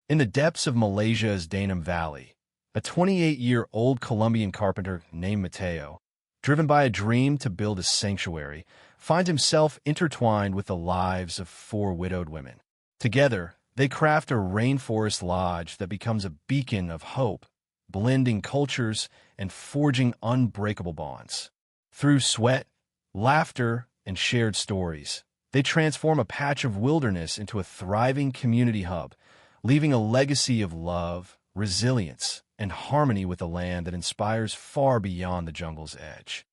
In the depths of Malaysia's Danam Valley, a 28-year-old Colombian carpenter named Mateo, driven by a dream to build a sanctuary, finds himself intertwined with the lives of four widowed women. Together, they craft a rainforest lodge that becomes a beacon of hope, blending cultures and forging unbreakable bonds. Through sweat, laughter, and shared stories, they transform a patch of wilderness into a thriving community hub, leaving a legacy of love, resilience, and harmony with a land that inspires far beyond the jungle's edge.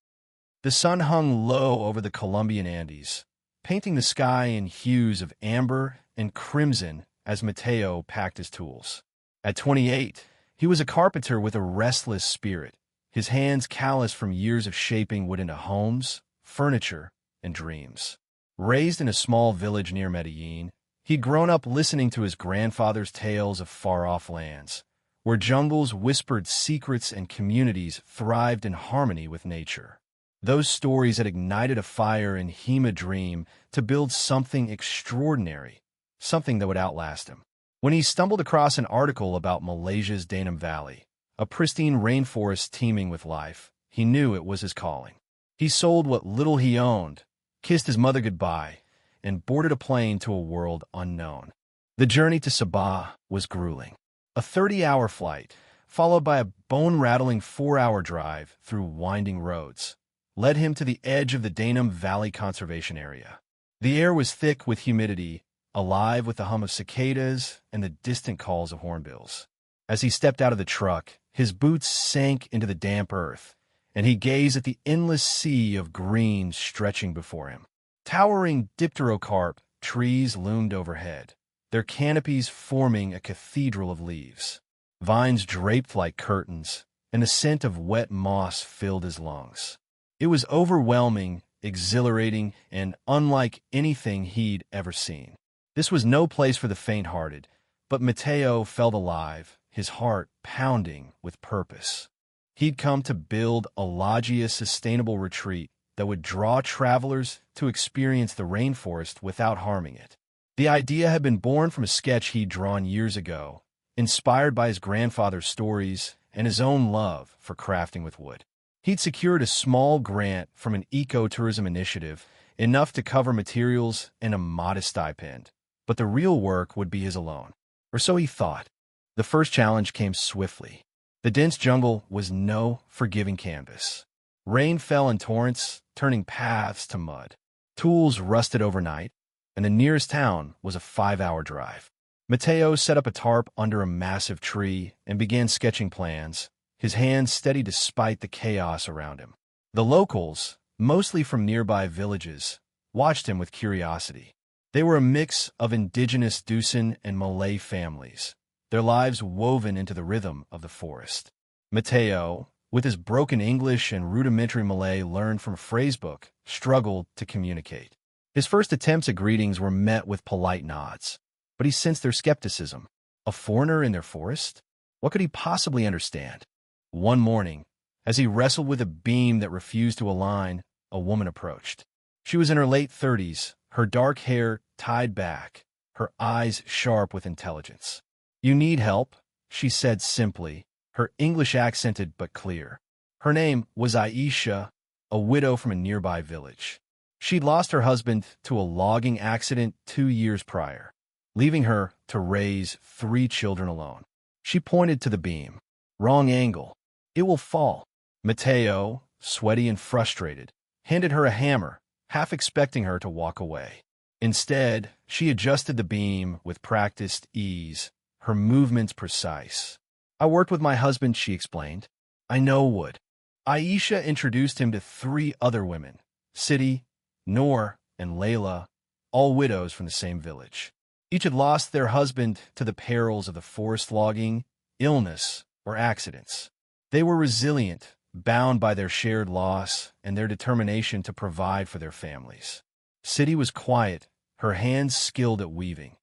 The sun hung low over the Colombian Andes, painting the sky in hues of amber and crimson as Mateo packed his tools. At 28, he was a carpenter with a restless spirit, his hands calloused from years of shaping wood into homes, furniture, and dreams. Raised in a small village near Medellin, he'd grown up listening to his grandfather's tales of far-off lands, where jungles whispered secrets and communities thrived in harmony with nature. Those stories had ignited a fire in him, a dream to build something extraordinary, something that would outlast him. When he stumbled across an article about Malaysia's Danam Valley, a pristine rainforest teeming with life, he knew it was his calling. He sold what little he owned, kissed his mother goodbye, and boarded a plane to a world unknown. The journey to Sabah was grueling. A 30-hour flight, followed by a bone-rattling 4-hour drive through winding roads, led him to the edge of the Danam Valley Conservation Area. The air was thick with humidity, alive with the hum of cicadas and the distant calls of hornbills. As he stepped out of the truck, his boots sank into the damp earth, and he gazed at the endless sea of green stretching before him. Towering dipterocarp trees loomed overhead, their canopies forming a cathedral of leaves. Vines draped like curtains, and the scent of wet moss filled his lungs. It was overwhelming, exhilarating, and unlike anything he'd ever seen. This was no place for the faint-hearted, but Mateo felt alive, his heart pounding with purpose. He'd come to build a lodge, sustainable retreat that would draw travelers to experience the rainforest without harming it. The idea had been born from a sketch he'd drawn years ago, inspired by his grandfather's stories and his own love for crafting with wood. He'd secured a small grant from an ecotourism initiative, enough to cover materials and a modest stipend. But the real work would be his alone. Or so he thought. The first challenge came swiftly. The dense jungle was no forgiving canvas. Rain fell in torrents, turning paths to mud. Tools rusted overnight, and the nearest town was a 5-hour drive. Mateo set up a tarp under a massive tree and began sketching plans, his hands steady despite the chaos around him. The locals, mostly from nearby villages, watched him with curiosity. They were a mix of indigenous Dusun and Malay families, their lives woven into the rhythm of the forest. Mateo, with his broken English and rudimentary Malay learned from a phrasebook, struggled to communicate. His first attempts at greetings were met with polite nods, but he sensed their skepticism. A foreigner in their forest? What could he possibly understand? One morning, as he wrestled with a beam that refused to align, a woman approached. She was in her late 30s, her dark hair tied back, her eyes sharp with intelligence. "You need help," she said simply, her English accented but clear. Her name was Aisha, a widow from a nearby village. She'd lost her husband to a logging accident 2 years prior, leaving her to raise 3 children alone. She pointed to the beam. "Wrong angle. It will fall." Mateo, sweaty and frustrated, handed her a hammer, half expecting her to walk away. Instead, she adjusted the beam with practiced ease, her movements precise. "I worked with my husband," she explained. "I know wood." Aisha introduced him to 3 other women, Sidi, Noor, and Layla, all widows from the same village. Each had lost their husband to the perils of the forest logging, illness, or accidents. They were resilient, bound by their shared loss and their determination to provide for their families. Sidi was quiet, her hands skilled at weaving.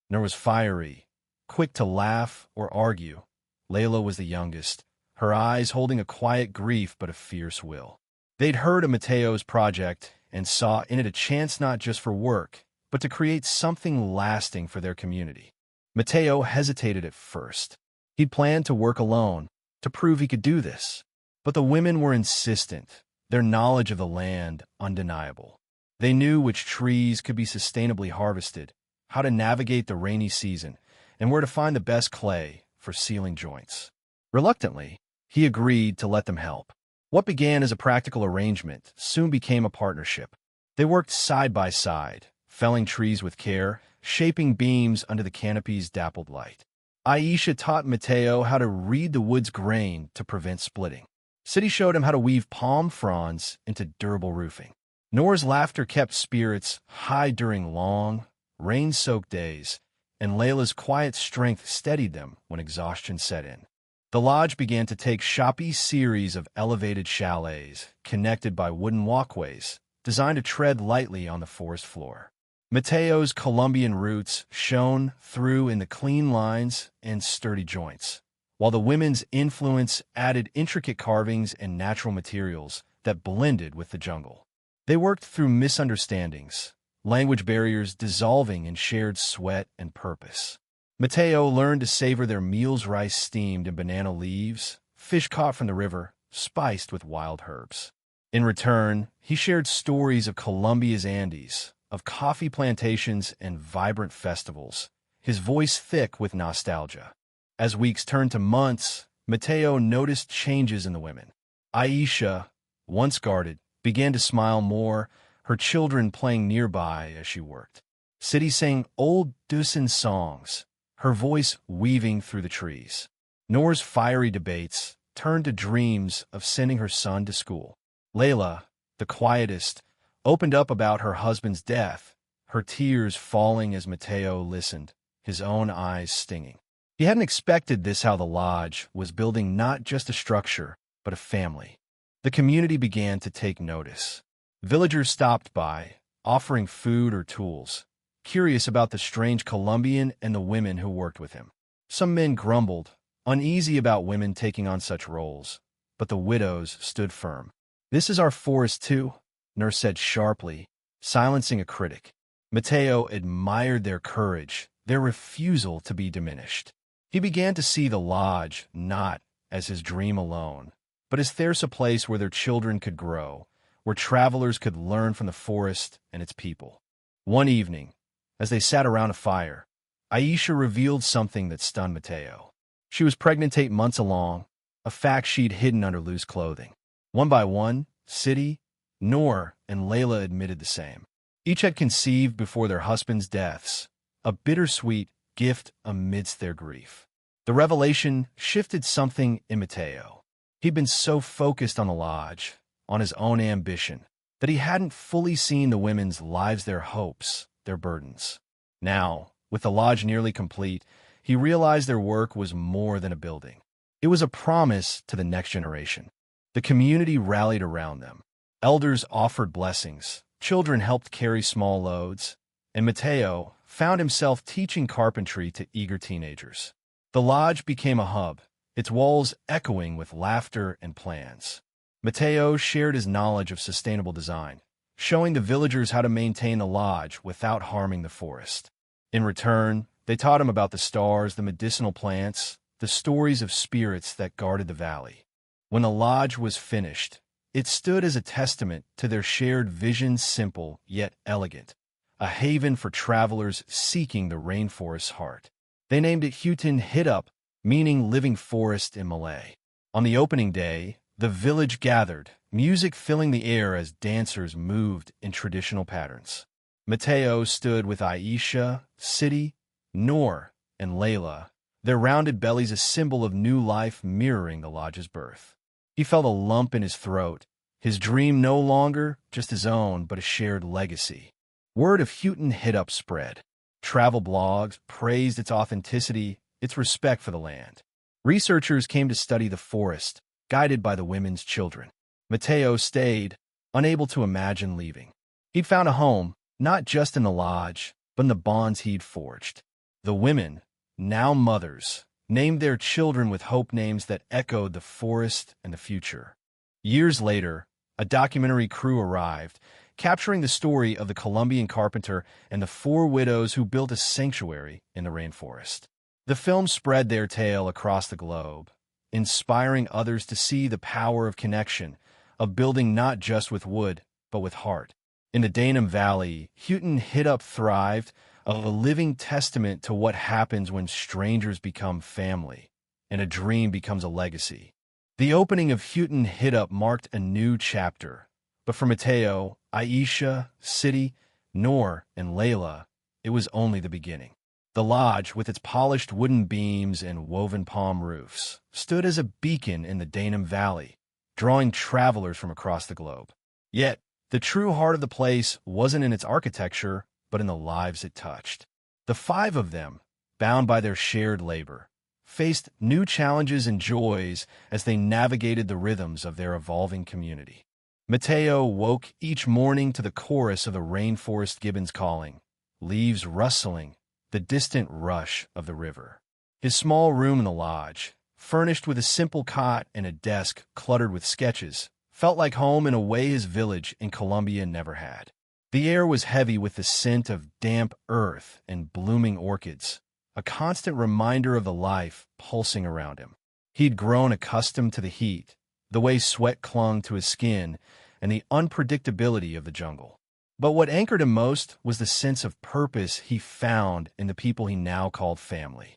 Noor was fiery, quick to laugh or argue. Layla was the youngest, her eyes holding a quiet grief but a fierce will. They'd heard of Mateo's project and saw in it a chance not just for work, but to create something lasting for their community. Mateo hesitated at first. He'd planned to work alone, to prove he could do this. But the women were insistent, their knowledge of the land undeniable. They knew which trees could be sustainably harvested, how to navigate the rainy season, and where to find the best clay for sealing joints. Reluctantly, he agreed to let them help. What began as a practical arrangement soon became a partnership. They worked side by side, felling trees with care, shaping beams under the canopy's dappled light. Aisha taught Mateo how to read the wood's grain to prevent splitting. Sidi showed him how to weave palm fronds into durable roofing. Noor's laughter kept spirits high during long, rain-soaked days, and Layla's quiet strength steadied them when exhaustion set in. The lodge began to take shoppy series of elevated chalets, connected by wooden walkways, designed to tread lightly on the forest floor. Mateo's Colombian roots shone through in the clean lines and sturdy joints, while the women's influence added intricate carvings and natural materials that blended with the jungle. They worked through misunderstandings, language barriers dissolving in shared sweat and purpose. Mateo learned to savor their meals, rice steamed in banana leaves, fish caught from the river, spiced with wild herbs. In return, he shared stories of Colombia's Andes, of coffee plantations and vibrant festivals, his voice thick with nostalgia. As weeks turned to months, Mateo noticed changes in the women. Aisha, once guarded, began to smile more, her children playing nearby as she worked. Sidi sang old Dusan songs, her voice weaving through the trees. Noor's fiery debates turned to dreams of sending her son to school. Layla, the quietest, opened up about her husband's death, her tears falling as Mateo listened, his own eyes stinging. He hadn't expected this, how the lodge was building not just a structure, but a family. The community began to take notice. Villagers stopped by, offering food or tools, curious about the strange Colombian and the women who worked with him. Some men grumbled, uneasy about women taking on such roles, but the widows stood firm. "This is our forest too," Nurse said sharply, silencing a critic. Mateo admired their courage, their refusal to be diminished. He began to see the lodge not as his dream alone, but as there's a place where their children could grow, where travelers could learn from the forest and its people. One evening, as they sat around a fire, Aisha revealed something that stunned Mateo. She was pregnant 8 months along, a fact she'd hidden under loose clothing. One by one, Sidi, Noor, and Layla admitted the same. Each had conceived before their husbands' deaths, a bittersweet gift amidst their grief. The revelation shifted something in Mateo. He'd been so focused on the lodge, on his own ambition, that he hadn't fully seen the women's lives, their hopes, their burdens. Now, with the lodge nearly complete, he realized their work was more than a building. It was a promise to the next generation. The community rallied around them. Elders offered blessings, children helped carry small loads, and Mateo found himself teaching carpentry to eager teenagers. The lodge became a hub, its walls echoing with laughter and plans. Mateo shared his knowledge of sustainable design, showing the villagers how to maintain the lodge without harming the forest. In return, they taught him about the stars, the medicinal plants, the stories of spirits that guarded the valley. When the lodge was finished, it stood as a testament to their shared vision, simple yet elegant, a haven for travelers seeking the rainforest's heart. They named it Hutan Hidup, meaning living forest in Malay. On the opening day, the village gathered, music filling the air as dancers moved in traditional patterns. Mateo stood with Aisha, Sidi, Noor, and Layla, their rounded bellies a symbol of new life mirroring the lodge's birth. He felt a lump in his throat, his dream no longer just his own, but a shared legacy. Word of Hutan Hidup spread. Travel blogs praised its authenticity, its respect for the land. Researchers came to study the forest, guided by the women's children. Mateo stayed, unable to imagine leaving. He'd found a home, not just in the lodge, but in the bonds he'd forged. The women, now mothers, named their children with hope names that echoed the forest and the future. Years later, a documentary crew arrived, capturing the story of the Colombian carpenter and the four widows who built a sanctuary in the rainforest. The film spread their tale across the globe, inspiring others to see the power of connection, of building not just with wood, but with heart. In the Danum Valley, Houghton Hiddup thrived, a living testament to what happens when strangers become family, and a dream becomes a legacy. The opening of Houghton Hiddup marked a new chapter, but for Mateo, Aisha, Sidi, Noor, and Layla, it was only the beginning. The lodge, with its polished wooden beams and woven palm roofs, stood as a beacon in the Danum Valley, drawing travelers from across the globe. Yet, the true heart of the place wasn't in its architecture, but in the lives it touched. The five of them, bound by their shared labor, faced new challenges and joys as they navigated the rhythms of their evolving community. Mateo woke each morning to the chorus of the rainforest gibbon's calling, leaves rustling, the distant rush of the river. His small room in the lodge, furnished with a simple cot and a desk cluttered with sketches, felt like home in a way his village in Colombia never had. The air was heavy with the scent of damp earth and blooming orchids, a constant reminder of the life pulsing around him. He'd grown accustomed to the heat, the way sweat clung to his skin, and the unpredictability of the jungle. But what anchored him most was the sense of purpose he found in the people he now called family.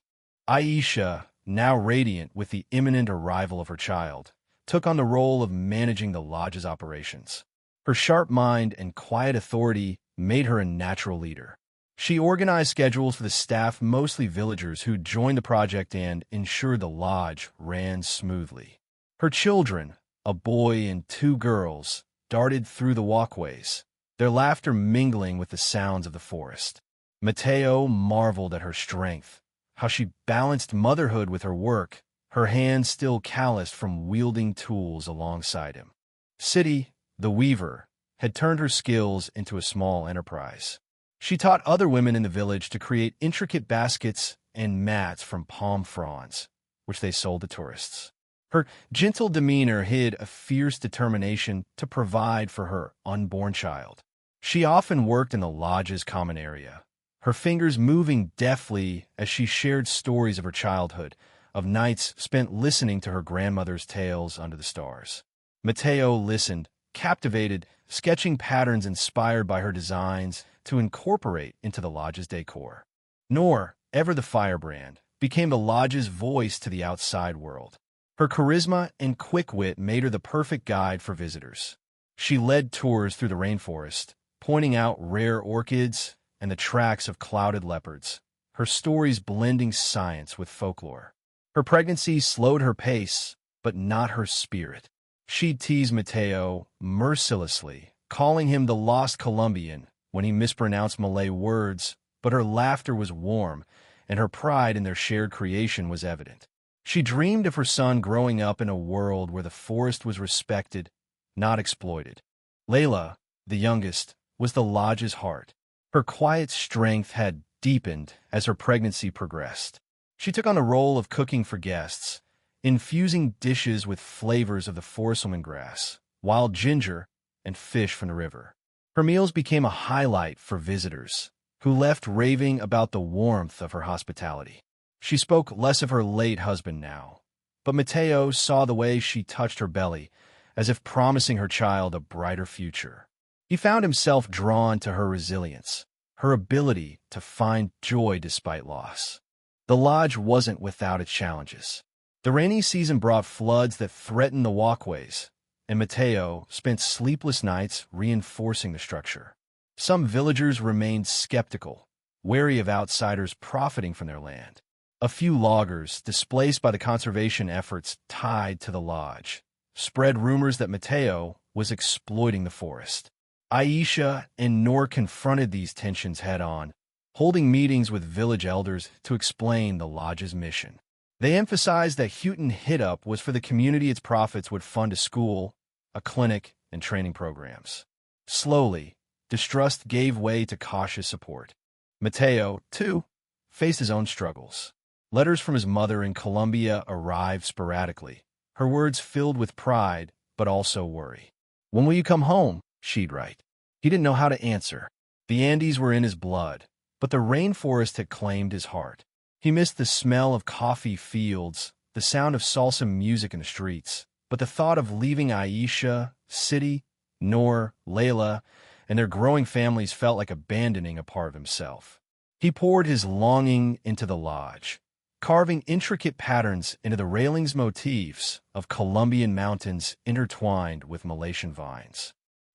Aisha, now radiant with the imminent arrival of her child, took on the role of managing the lodge's operations. Her sharp mind and quiet authority made her a natural leader. She organized schedules for the staff, mostly villagers, who joined the project and ensured the lodge ran smoothly. Her children, a boy and two girls, darted through the walkways, their laughter mingling with the sounds of the forest. Mateo marveled at her strength, how she balanced motherhood with her work, her hands still calloused from wielding tools alongside him. Sidi, the weaver, had turned her skills into a small enterprise. She taught other women in the village to create intricate baskets and mats from palm fronds, which they sold to tourists. Her gentle demeanor hid a fierce determination to provide for her unborn child. She often worked in the lodge's common area, her fingers moving deftly as she shared stories of her childhood, of nights spent listening to her grandmother's tales under the stars. Mateo listened, captivated, sketching patterns inspired by her designs to incorporate into the lodge's decor. Noor, ever the firebrand, became the lodge's voice to the outside world. Her charisma and quick wit made her the perfect guide for visitors. She led tours through the rainforest, pointing out rare orchids and the tracks of clouded leopards, her stories blending science with folklore. Her pregnancy slowed her pace, but not her spirit. She'd tease Mateo mercilessly, calling him the lost Colombian when he mispronounced Malay words, but her laughter was warm, and her pride in their shared creation was evident. She dreamed of her son growing up in a world where the forest was respected, not exploited. Layla, the youngest, was the lodge's heart. Her quiet strength had deepened as her pregnancy progressed. She took on the role of cooking for guests, infusing dishes with flavors of the forest lemongrass, wild ginger, and fish from the river. Her meals became a highlight for visitors, who left raving about the warmth of her hospitality. She spoke less of her late husband now, but Mateo saw the way she touched her belly, as if promising her child a brighter future. He found himself drawn to her resilience, her ability to find joy despite loss. The lodge wasn't without its challenges. The rainy season brought floods that threatened the walkways, and Mateo spent sleepless nights reinforcing the structure. Some villagers remained skeptical, wary of outsiders profiting from their land. A few loggers, displaced by the conservation efforts tied to the lodge, spread rumors that Mateo was exploiting the forest. Aisha and Noor confronted these tensions head-on, holding meetings with village elders to explain the lodge's mission. They emphasized that Houghton Hiddup was for the community. Its profits would fund a school, a clinic, and training programs. Slowly, distrust gave way to cautious support. Mateo, too, faced his own struggles. Letters from his mother in Colombia arrived sporadically, her words filled with pride but also worry. "When will you come home?" she'd write. He didn't know how to answer. The Andes were in his blood, but the rainforest had claimed his heart. He missed the smell of coffee fields, the sound of salsa music in the streets, but the thought of leaving Aisha, Sidi, Noor, Layla, and their growing families felt like abandoning a part of himself. He poured his longing into the lodge, carving intricate patterns into the railings motifs of Colombian mountains intertwined with Malaysian vines.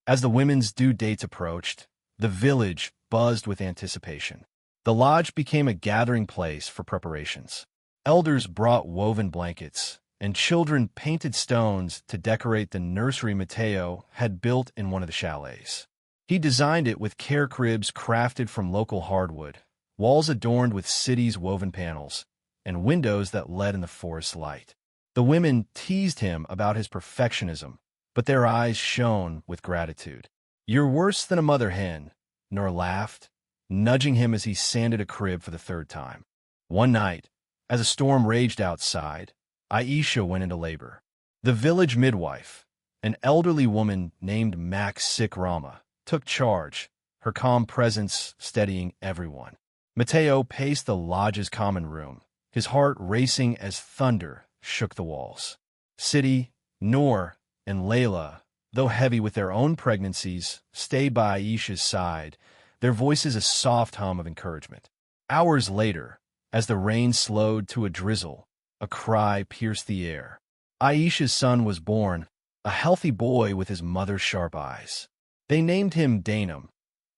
As the women's due dates approached, the village buzzed with anticipation. The lodge became a gathering place for preparations. Elders brought woven blankets, and children painted stones to decorate the nursery Mateo had built in one of the chalets. He designed it with care cribs crafted from local hardwood, walls adorned with cities' woven panels, and windows that let in the forest light. The women teased him about his perfectionism, but their eyes shone with gratitude. "You're worse than a mother hen," Noor laughed, nudging him as he sanded a crib for the third time. One night, as a storm raged outside, Aisha went into labor. The village midwife, an elderly woman named Max Sikrama, took charge, her calm presence steadying everyone. Mateo paced the lodge's common room, his heart racing as thunder shook the walls. Sidi, Noor, and Layla, though heavy with their own pregnancies, stayed by Aisha's side, their voices a soft hum of encouragement. Hours later, as the rain slowed to a drizzle, a cry pierced the air. Aisha's son was born, a healthy boy with his mother's sharp eyes. They named him Dainam,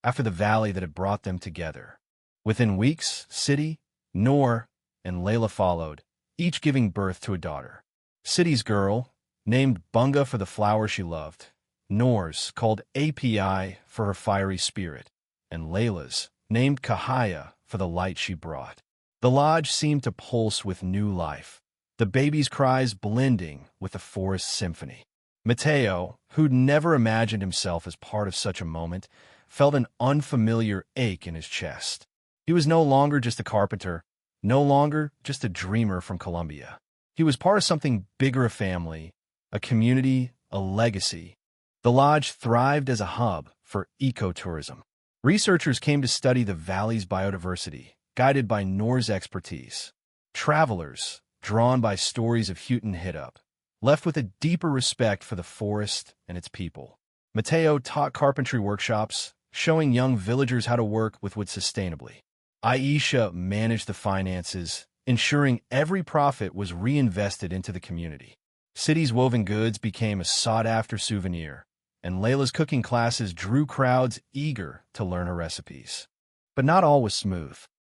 after the valley that had brought them together. Within weeks, Sidi, Noor, and Layla followed, each giving birth to a daughter. Sidi's girl, named Bunga for the flower she loved, Noor's, called Api for her fiery spirit, and Layla's, named Kahaya for the light she brought. The lodge seemed to pulse with new life, the baby's cries blending with the forest symphony. Mateo, who'd never imagined himself as part of such a moment, felt an unfamiliar ache in his chest. He was no longer just a carpenter, no longer just a dreamer from Colombia. He was part of something bigger, a family, a community, a legacy. The lodge thrived as a hub for ecotourism. Researchers came to study the valley's biodiversity, guided by Noor's expertise. Travelers, drawn by stories of Houghton Hiddup, left with a deeper respect for the forest and its people. Mateo taught carpentry workshops, showing young villagers how to work with wood sustainably. Aisha managed the finances, ensuring every profit was reinvested into the community. Sidi's woven goods became a sought-after souvenir, and Layla's cooking classes drew crowds eager to learn her recipes. But not all was smooth.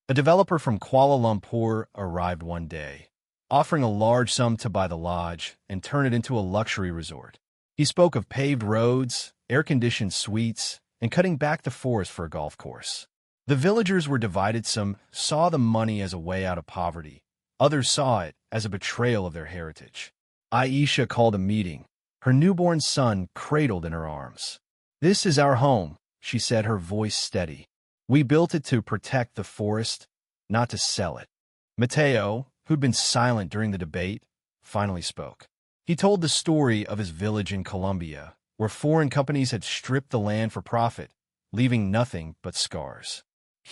A developer from Kuala Lumpur arrived one day, offering a large sum to buy the lodge and turn it into a luxury resort. He spoke of paved roads, air-conditioned suites, and cutting back the forest for a golf course. The villagers were divided. Some saw the money as a way out of poverty. Others saw it as a betrayal of their heritage. Aisha called a meeting, her newborn son cradled in her arms. "This is our home," she said, her voice steady. "We built it to protect the forest, not to sell it." Mateo, who'd been silent during the debate, finally spoke. He told the story of his village in Colombia, where foreign companies had stripped the land for profit, leaving nothing but scars.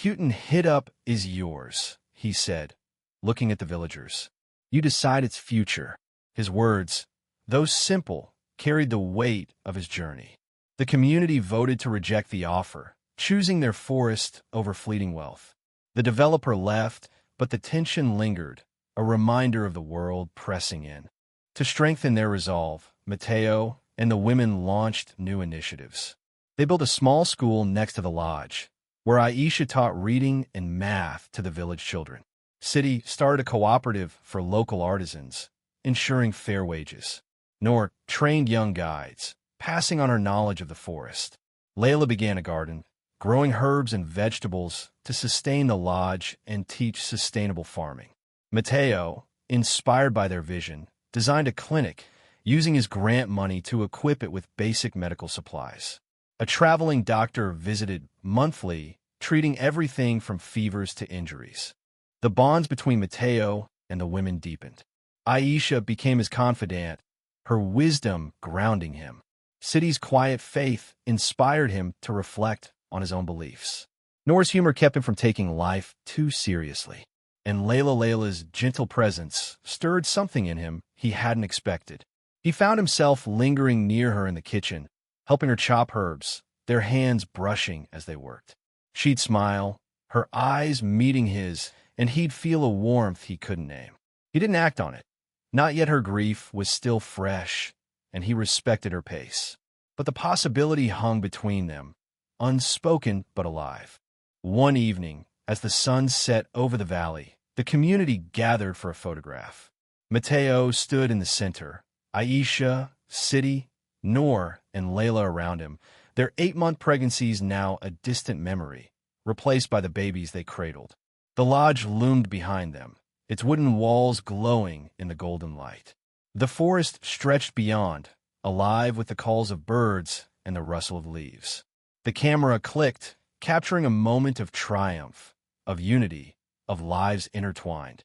"Houghton Hiddup is yours," he said, looking at the villagers. "You decide its future." His words, though simple, carried the weight of his journey. The community voted to reject the offer, choosing their forest over fleeting wealth. The developer left, but the tension lingered, a reminder of the world pressing in. To strengthen their resolve, Mateo and the women launched new initiatives. They built a small school next to the lodge, where Aisha taught reading and math to the village children. Sidi started a cooperative for local artisans, ensuring fair wages. Noor trained young guides, passing on her knowledge of the forest. Layla began a garden, growing herbs and vegetables to sustain the lodge and teach sustainable farming. Mateo, inspired by their vision, designed a clinic, using his grant money to equip it with basic medical supplies. A traveling doctor visited monthly, treating everything from fevers to injuries. The bonds between Mateo and the women deepened. Aisha became his confidant, her wisdom grounding him. City's quiet faith inspired him to reflect on his own beliefs. Noor's humor kept him from taking life too seriously, and Layla's gentle presence stirred something in him he hadn't expected. He found himself lingering near her in the kitchen, helping her chop herbs, their hands brushing as they worked. She'd smile, her eyes meeting his, and he'd feel a warmth he couldn't name. He didn't act on it. Not yet her grief was still fresh, and he respected her pace. But the possibility hung between them, unspoken but alive. One evening, as the sun set over the valley, the community gathered for a photograph. Mateo stood in the center, Aisha, Sidi, Noor, and Layla around him, their 8-month pregnancies now a distant memory, replaced by the babies they cradled. The lodge loomed behind them, its wooden walls glowing in the golden light. The forest stretched beyond, alive with the calls of birds and the rustle of leaves. The camera clicked, capturing a moment of triumph, of unity, of lives intertwined.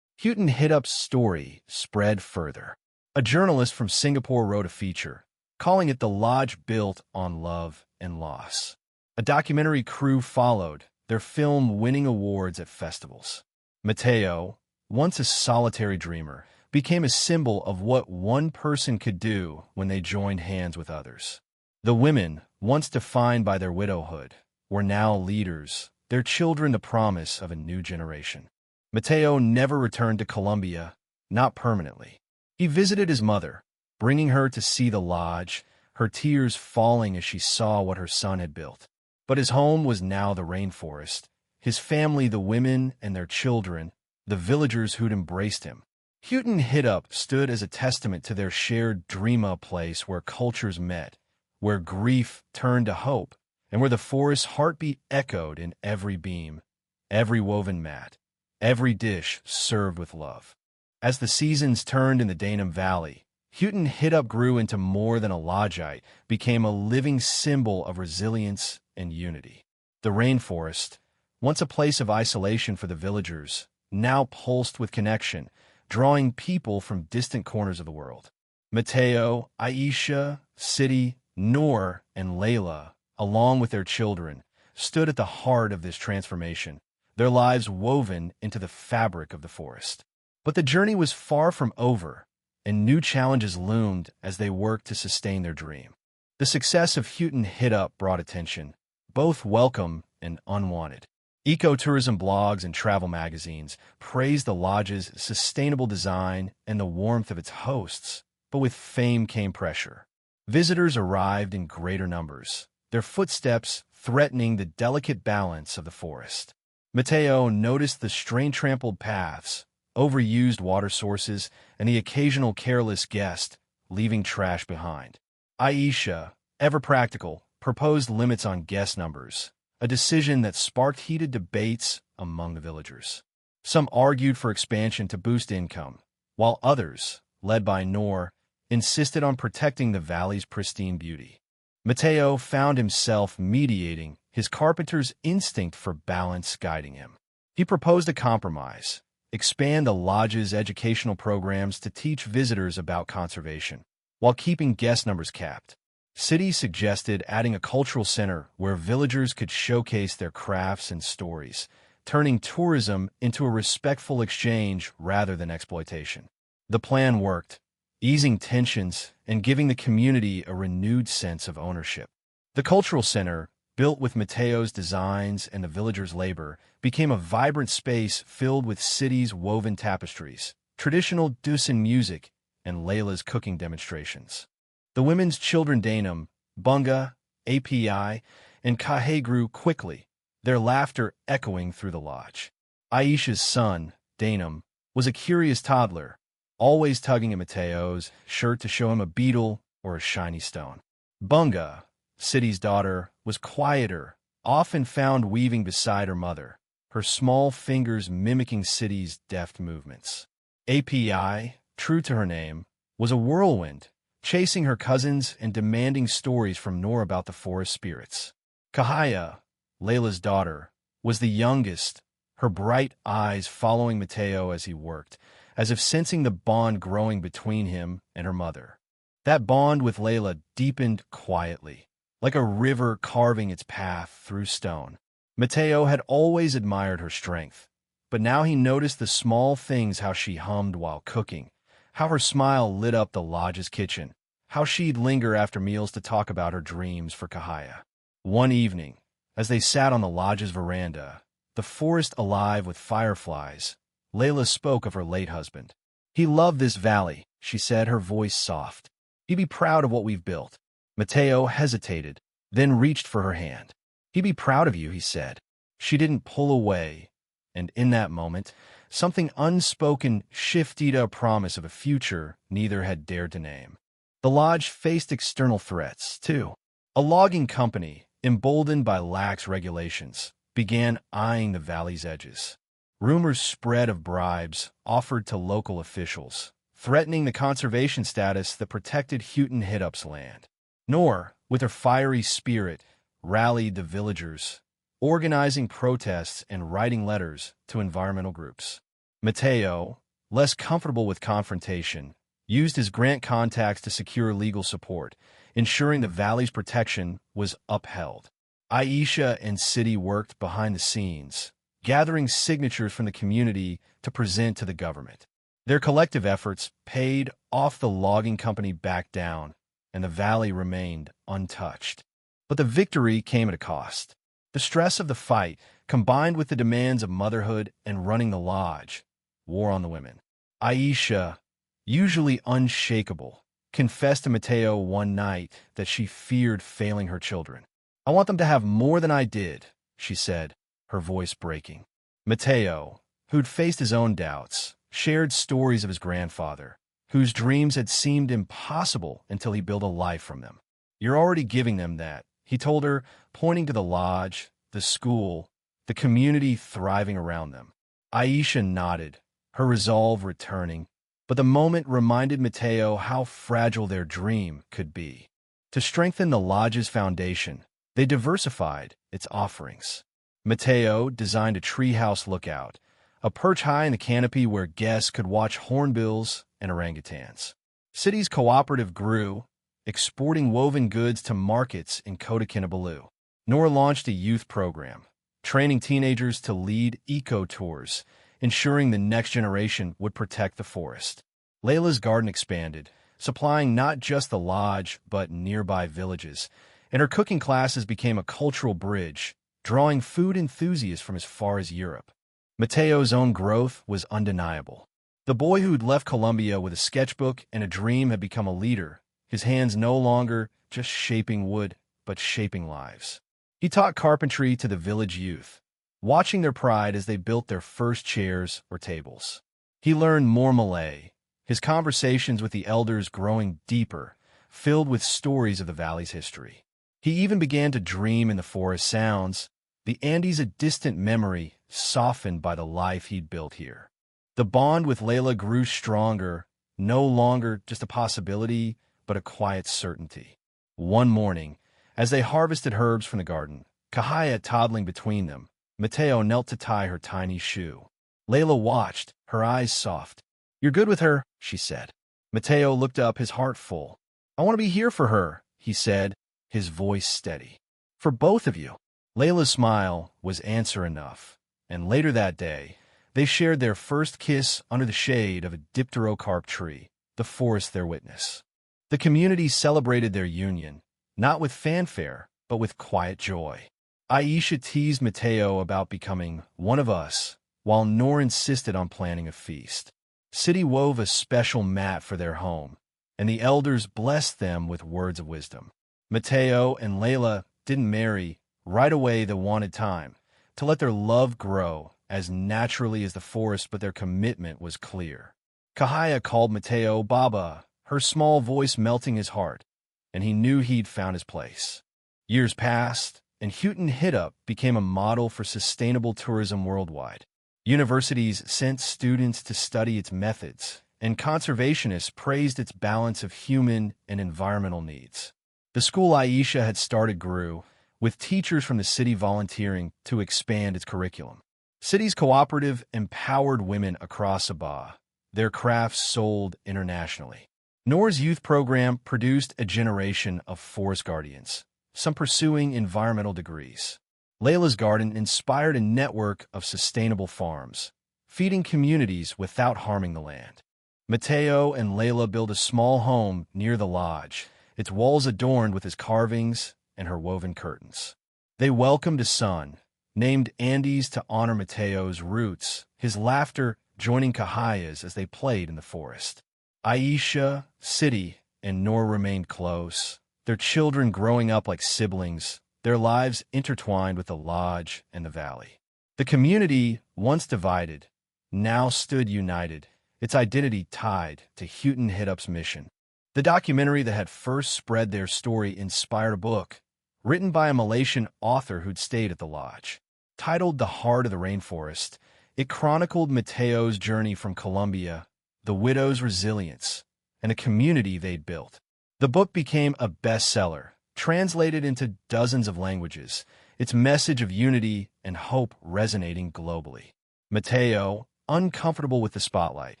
Houghton Hittup's story spread further. A journalist from Singapore wrote a feature, calling it The Lodge Built on Love and Loss. A documentary crew followed, their film winning awards at festivals. Mateo, once a solitary dreamer, became a symbol of what one person could do when they joined hands with others. The women, once defined by their widowhood, were now leaders, their children the promise of a new generation. Mateo never returned to Colombia, not permanently. He visited his mother, bringing her to see the lodge, her tears falling as she saw what her son had built. But his home was now the rainforest, his family the women and their children, the villagers who'd embraced him. Houghton Hittup stood as a testament to their shared dream, a place where cultures met, where grief turned to hope, and where the forest's heartbeat echoed in every beam, every woven mat, every dish served with love. As the seasons turned in the Danum Valley, Houghton Hittup grew into more than a lodgite, became a living symbol of resilience and unity. The rainforest, once a place of isolation for the villagers, now pulsed with connection, drawing people from distant corners of the world. Mateo, Aisha, Sidi, Noor, and Layla, along with their children, stood at the heart of this transformation, their lives woven into the fabric of the forest. But the journey was far from over, and new challenges loomed as they worked to sustain their dream. The success of Houghton Hittup brought attention, both welcome and unwanted. Ecotourism blogs and travel magazines praised the lodge's sustainable design and the warmth of its hosts, but with fame came pressure. Visitors arrived in greater numbers, their footsteps threatening the delicate balance of the forest. Mateo noticed the strain-trampled paths, overused water sources, and the occasional careless guest leaving trash behind. Aisha, ever practical, proposed limits on guest numbers, a decision that sparked heated debates among the villagers. Some argued for expansion to boost income, while others, led by Noor, insisted on protecting the valley's pristine beauty. Mateo found himself mediating, his carpenter's instinct for balance guiding him. He proposed a compromise: expand the lodge's educational programs to teach visitors about conservation, while keeping guest numbers capped. Sidi suggested adding a cultural center where villagers could showcase their crafts and stories, turning tourism into a respectful exchange rather than exploitation. The plan worked, easing tensions and giving the community a renewed sense of ownership. The cultural center, built with Mateo's designs and the villagers' labor, became a vibrant space filled with Sidi's woven tapestries, traditional Dusun music, and Layla's cooking demonstrations. The women's children Danum, Bunga, API, and Kahe grew quickly, their laughter echoing through the lodge. Aisha's son, Danum, was a curious toddler, always tugging at Mateo's shirt to show him a beetle or a shiny stone. Bunga, Sidi's daughter, was quieter, often found weaving beside her mother, her small fingers mimicking Sidi's deft movements. API, true to her name, was a whirlwind, chasing her cousins and demanding stories from Noor about the forest spirits. Kahaya, Layla's daughter, was the youngest, her bright eyes following Mateo as he worked, as if sensing the bond growing between him and her mother. That bond with Layla deepened quietly, like a river carving its path through stone. Mateo had always admired her strength, but now he noticed the small things: how she hummed while cooking, how her smile lit up the lodge's kitchen, how she'd linger after meals to talk about her dreams for Kahaya. One evening, as they sat on the lodge's veranda, the forest alive with fireflies, Layla spoke of her late husband. "He loved this valley," she said, her voice soft. "He'd be proud of what we've built." Mateo hesitated, then reached for her hand. "He'd be proud of you," he said. She didn't pull away, and in that moment, something unspoken shifted, a promise of a future neither had dared to name. The lodge faced external threats, too. A logging company, emboldened by lax regulations, began eyeing the valley's edges. Rumors spread of bribes offered to local officials, threatening the conservation status that protected Houghton-Hittup's land. Nor, with her fiery spirit, rallied the villagers, organizing protests and writing letters to environmental groups. Mateo, less comfortable with confrontation, used his grant contacts to secure legal support, ensuring the valley's protection was upheld. Aisha and City worked behind the scenes, gathering signatures from the community to present to the government. Their collective efforts paid off. The logging company backed down, and the valley remained untouched. But the victory came at a cost. The stress of the fight, combined with the demands of motherhood and running the lodge, wore on the women. Aisha, usually unshakable, confessed to Mateo one night that she feared failing her children. "I want them to have more than I did," she said, her voice breaking. Mateo, who'd faced his own doubts, shared stories of his grandfather, whose dreams had seemed impossible until he built a life from them. "You're already giving them that," he told her, pointing to the lodge, the school, the community thriving around them. Aisha nodded, her resolve returning, but the moment reminded Mateo how fragile their dream could be. To strengthen the lodge's foundation, they diversified its offerings. Mateo designed a treehouse lookout, a perch high in the canopy where guests could watch hornbills and orangutans. City's cooperative grew, exporting woven goods to markets in Kota Kinabalu. Nor launched a youth program, training teenagers to lead eco-tours, ensuring the next generation would protect the forest. Layla's garden expanded, supplying not just the lodge but nearby villages, and her cooking classes became a cultural bridge, drawing food enthusiasts from as far as Europe. Mateo's own growth was undeniable. The boy who'd left Colombia with a sketchbook and a dream had become a leader, his hands no longer just shaping wood, but shaping lives. He taught carpentry to the village youth, watching their pride as they built their first chairs or tables. He learned more Malay, his conversations with the elders growing deeper, filled with stories of the valley's history. He even began to dream in the forest sounds, the Andes a distant memory softened by the life he'd built here. The bond with Layla grew stronger, no longer just a possibility, but a quiet certainty. One morning, as they harvested herbs from the garden, Kahaya toddling between them, Mateo knelt to tie her tiny shoe. Layla watched, her eyes soft. "You're good with her," she said. Mateo looked up, his heart full. "I want to be here for her," he said, his voice steady. "For both of you." Layla's smile was answer enough, and later that day, they shared their first kiss under the shade of a dipterocarp tree, the forest their witness. The community celebrated their union, not with fanfare, but with quiet joy. Aisha teased Mateo about becoming one of us, while Noor insisted on planning a feast. City wove a special mat for their home, and the elders blessed them with words of wisdom. Mateo and Layla didn't marry right away. They wanted time to let their love grow as naturally as the forest, but their commitment was clear. Kahaya called Mateo Baba, her small voice melting his heart, and he knew he'd found his place. Years passed, and Houghton-Hittup became a model for sustainable tourism worldwide. Universities sent students to study its methods, and conservationists praised its balance of human and environmental needs. The school Aisha had started grew, with teachers from the city volunteering to expand its curriculum. City's cooperative empowered women across Sabah. Their crafts sold internationally. Noor's youth program produced a generation of forest guardians, some pursuing environmental degrees. Layla's garden inspired a network of sustainable farms, feeding communities without harming the land. Mateo and Layla built a small home near the lodge, its walls adorned with his carvings and her woven curtains. They welcomed a son, named Andes to honor Mateo's roots, his laughter joining Kahaya's as they played in the forest. Aisha, Sidi, and Noor remained close, their children growing up like siblings, their lives intertwined with the lodge and the valley. The community, once divided, now stood united, its identity tied to Houghton Hittup's mission. The documentary that had first spread their story inspired a book, written by a Malaysian author who'd stayed at the lodge. Titled The Heart of the Rainforest, it chronicled Mateo's journey from Colombia, the widow's resilience, and a community they'd built. The book became a bestseller, translated into dozens of languages, its message of unity and hope resonating globally. Mateo, uncomfortable with the spotlight,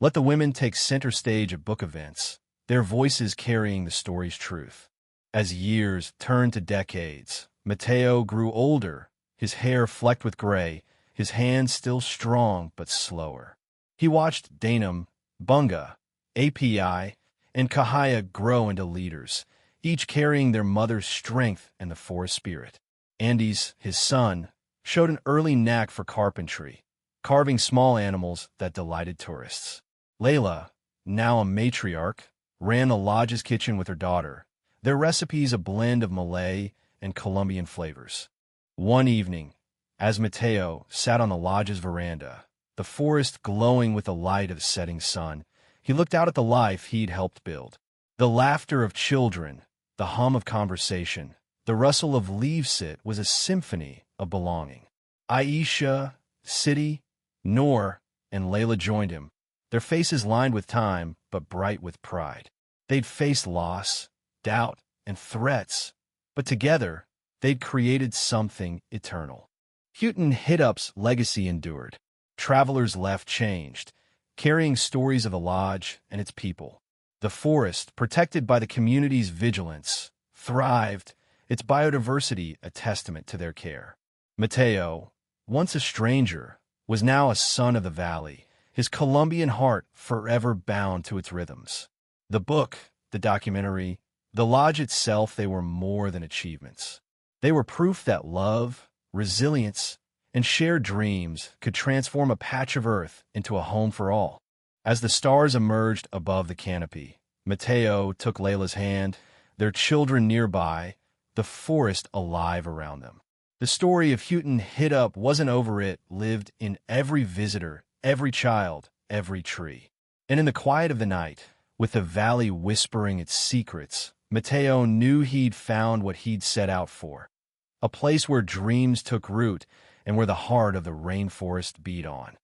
let the women take center stage at book events, their voices carrying the story's truth. As years turned to decades, Mateo grew older, his hair flecked with gray, his hands still strong but slower. He watched Danum, Bunga, API, and Kahaya grow into leaders, each carrying their mother's strength and the forest spirit. Andes, his son, showed an early knack for carpentry, carving small animals that delighted tourists. Layla, now a matriarch, ran the lodge's kitchen with her daughter, their recipes a blend of Malay and Colombian flavors. One evening, as Mateo sat on the lodge's veranda, the forest glowing with the light of the setting sun, he looked out at the life he'd helped build. The laughter of children, the hum of conversation, the rustle of leaves was a symphony of belonging. Aisha, Sidi, Noor, and Layla joined him, their faces lined with time but bright with pride. They'd faced loss, doubt, and threats, but together, they'd created something eternal. Houghton Hittup's legacy endured. Travelers left changed, carrying stories of the lodge and its people. The forest, protected by the community's vigilance, thrived, its biodiversity a testament to their care. Mateo, once a stranger, was now a son of the valley, his Colombian heart forever bound to its rhythms. The book, the documentary, the lodge itself, they were more than achievements. They were proof that love, resilience, and shared dreams could transform a patch of earth into a home for all. As the stars emerged above the canopy, Mateo took Layla's hand, their children nearby, the forest alive around them. The story of Houghton Hittup wasn't over, it lived in every visitor, every child, every tree. And in the quiet of the night, with the valley whispering its secrets, Mateo knew he'd found what he'd set out for. A place where dreams took root and where the heart of the rainforest beat on.